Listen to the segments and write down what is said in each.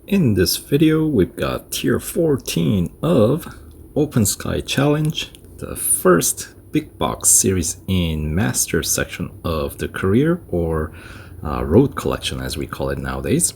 In this video, we've got Tier 14 of Open Sky Challenge, the first big box series in Master section of the career, or road collection as we call it nowadays.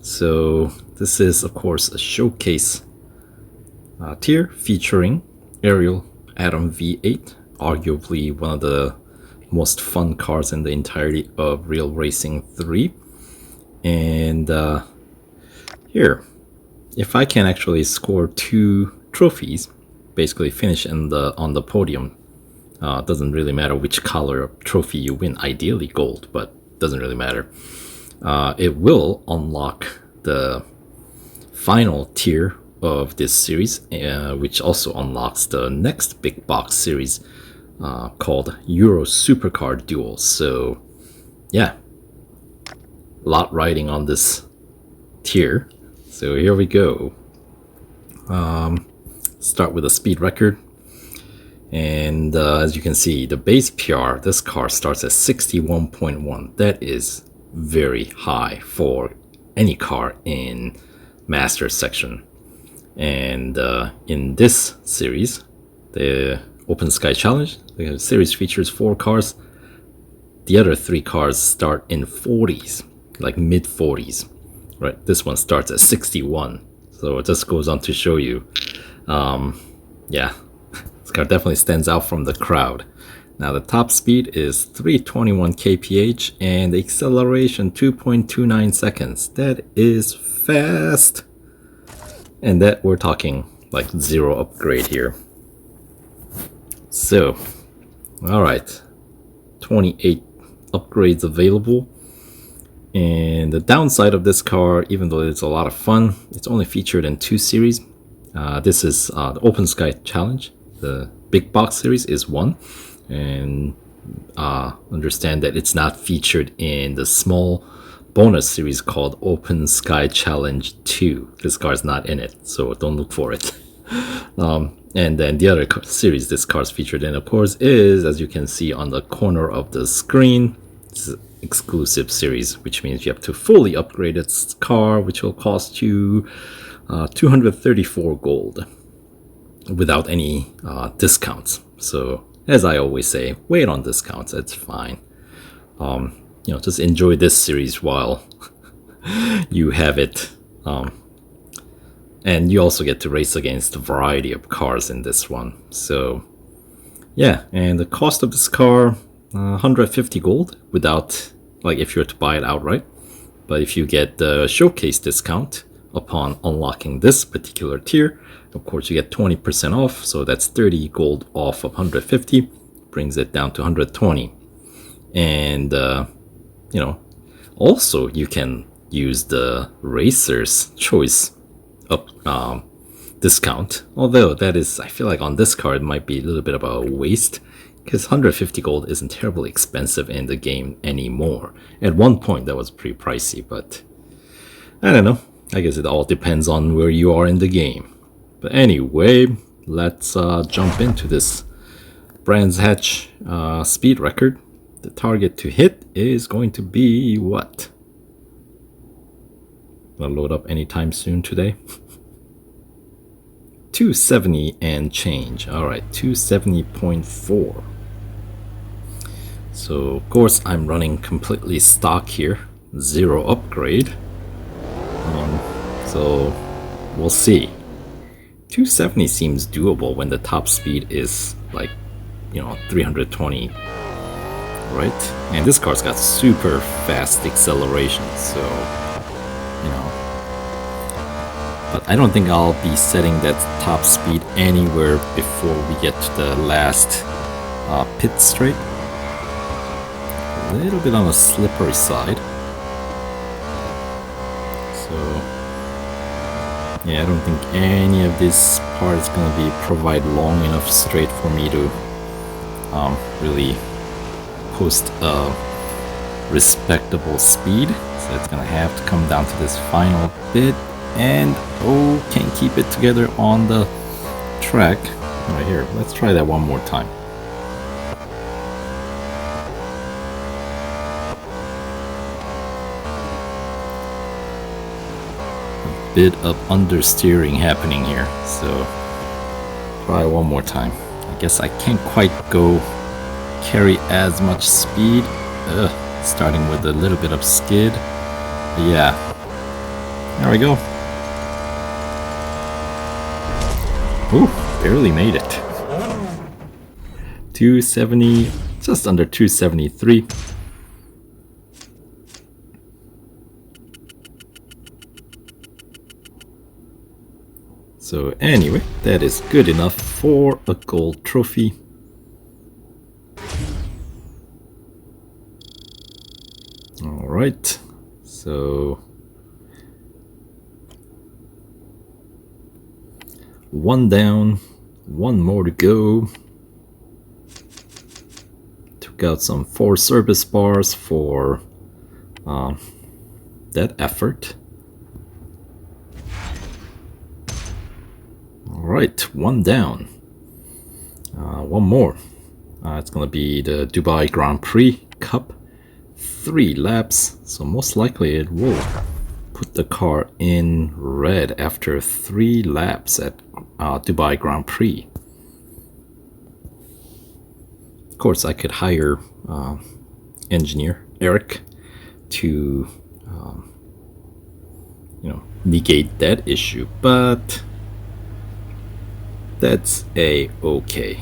So this is of course a showcase tier featuring Ariel Atom V8, arguably one of the most fun cars in the entirety of Real Racing 3. And here, if I can actually score 2 trophies, basically finish on the podium, doesn't really matter which color of trophy you win, ideally gold, but doesn't really matter. It will unlock the final tier of this series, which also unlocks the next big box series called Euro Supercar Duel. So yeah, a lot riding on this tier. So here we go. Start with a speed record. And as you can see, the base PR, this car starts at 61.1. That is very high for any car in Master section. And in this series, the Open Sky Challenge, the series features 4 cars. The other 3 cars start in 40s, like mid 40s. Right, this one starts at 61, so it just goes on to show you, yeah, this car definitely stands out from the crowd. Now the top speed is 321 kph and the acceleration 2.29 seconds. That is fast, and that we're talking like 0 upgrade here. So, all right, 28 upgrades available. And the downside of this car, even though it's a lot of fun, it's only featured in 2 series. This is the Open Sky Challenge. The big box series is 1. And understand that it's not featured in the small bonus series called Open Sky Challenge 2. This car is not in it, so don't look for it. And then the other series this car is featured in, of course, is, as you can see on the corner of the screen, exclusive series, which means you have to fully upgrade its car, which will cost you 234 gold without any discounts. So as I always say, wait on discounts, it's fine. You know, just enjoy this series while you have it. And you also get to race against a variety of cars in this one. So yeah, and the cost of this car, 150 gold without, like, if you were to buy it outright. But if you get the showcase discount upon unlocking this particular tier, of course you get 20% off, so that's 30 gold off of 150, brings it down to 120. And you know, also you can use the racer's choice up discount, although that is, I feel like on this card might be a little bit of a waste, because 150 gold isn't terribly expensive in the game anymore. At one point that was pretty pricey, but I don't know, I guess it all depends on where you are in the game. But anyway, let's jump into this Brands Hatch speed record. The target to hit is going to be what? Gonna load up anytime soon today. 270 and change. Alright, 270.4. So of course I'm running completely stock here, 0 upgrade. So we'll see. 270 seems doable when the top speed is like, you know, 320, right? And this car's got super fast acceleration, so you know. But I don't think I'll be setting that top speed anywhere before we get to the last pit straight. A little bit on the slippery side. So yeah, I don't think any of this part is going to be provide long enough straight for me to really post a respectable speed. So it's going to have to come down to this final bit. And oh, can't keep it together on the track. Right here, let's try that one more time. bit of understeering happening here, so try one more time. I guess I can't quite go carry as much speed, starting with a little bit of skid. But yeah, there we go. Ooh, barely made it. 270, just under 273. So anyway, that is good enough for a gold trophy. Alright, so one down, one more to go. Took out some 4 service bars for that effort. Alright, one down. One more. It's gonna be the Dubai Grand Prix Cup. 3 laps, so most likely it will put the car in red after 3 laps at Dubai Grand Prix. Of course, I could hire engineer Eric to negate that issue, but that's okay.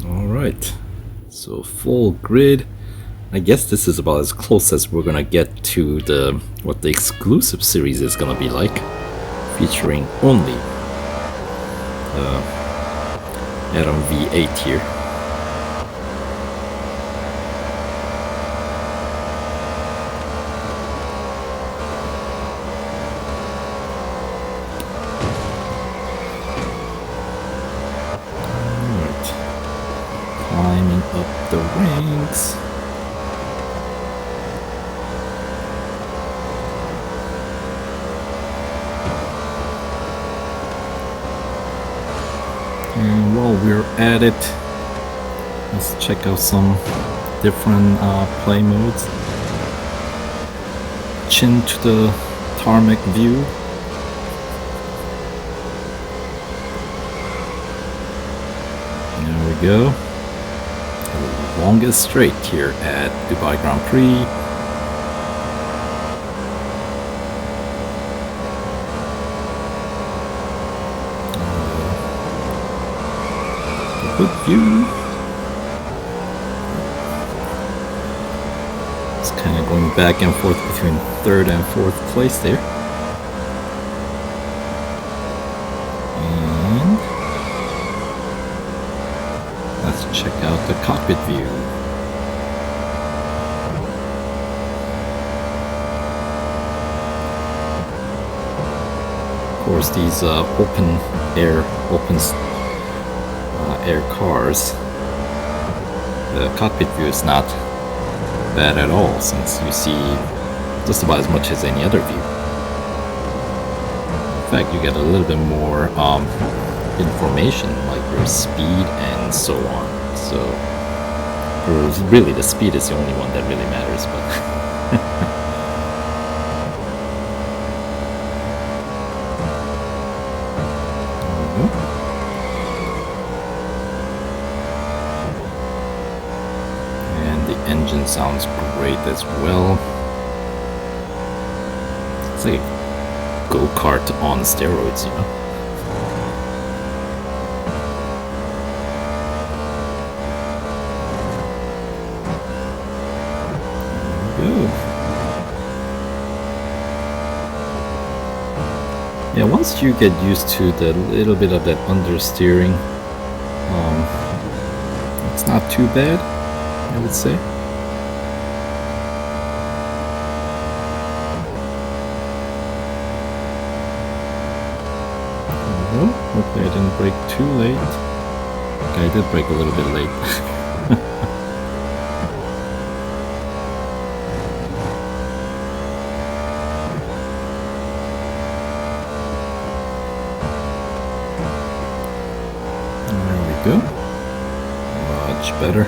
Alright, so full grid. I guess this is about as close as we're gonna get to what the exclusive series is gonna be like, featuring only Atom V8 here. Climbing up the ranks. And while we're at it, let's check out some different play modes. Chin to the tarmac view. There we go. Longest straight here at Dubai Grand Prix. Good view. It's kind of going back and forth between 3rd and 4th place there. And let's check out the cockpit view. Of course, these open air cars, the cockpit view is not bad at all, since you see just about as much as any other view. In fact, you get a little bit more information, like your speed and so on. So really the speed is the only one that really matters, but engine sounds great as well. It's like a go-kart on steroids, you know? Good. Yeah, once you get used to the little bit of that understeering, it's not too bad, I would say. Hopefully I didn't brake too late. Okay, I did brake a little bit late. There we go. much better.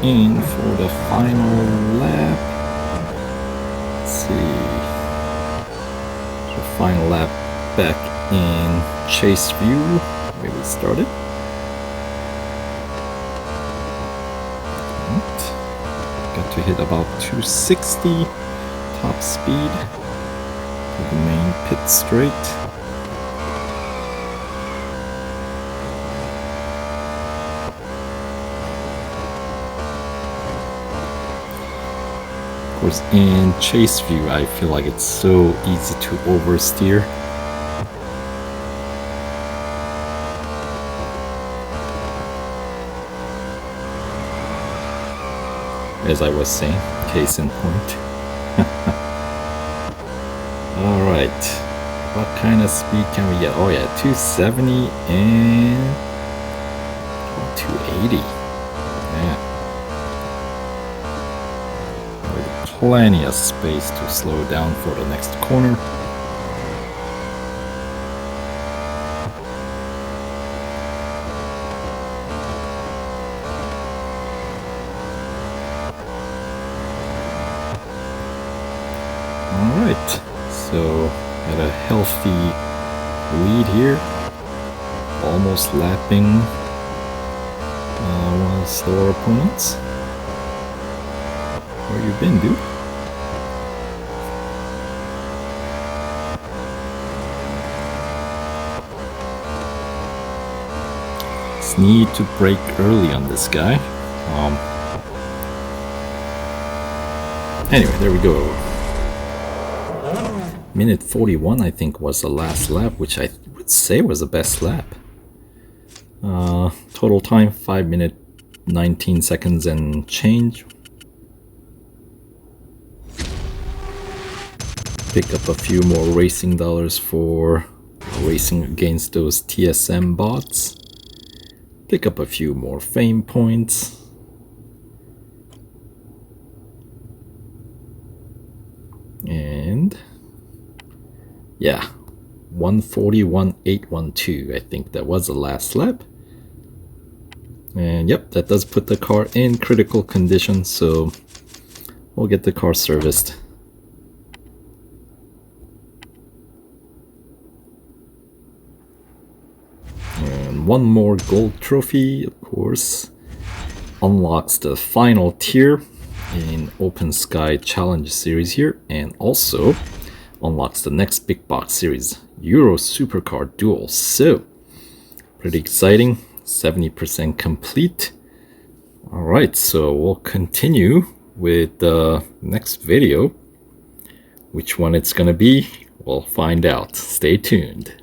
In for the final lap. Let's see. The final lap back in chase view where we started. Right. Got to hit about 260 top speed to the main pit straight. Of course, in chase view, I feel like it's so easy to oversteer. As I was saying, case in point. Alright, what kind of speed can we get? Oh yeah, 270 and 280. Yeah. Plenty of space to slow down for the next corner. Alright, so got a healthy lead here. Almost lapping one of the slower opponents. Where you been, dude? Just need to brake early on this guy. Anyway, there we go. Minute 41, I think, was the last lap, which I would say was the best lap. Total time 5 minutes 19 seconds and change. Pick up a few more racing dollars for racing against those TSM bots. Pick up a few more fame points. And yeah, 141.812. I think that was the last lap. And yep, that does put the car in critical condition, so we'll get the car serviced. And one more gold trophy, of course, unlocks the final tier in Open Sky Challenge series here, and also unlocks the next big box series, Euro Supercar Duel. So, pretty exciting, 70% complete. Alright, so we'll continue with the next video. Which one it's gonna be, we'll find out. Stay tuned.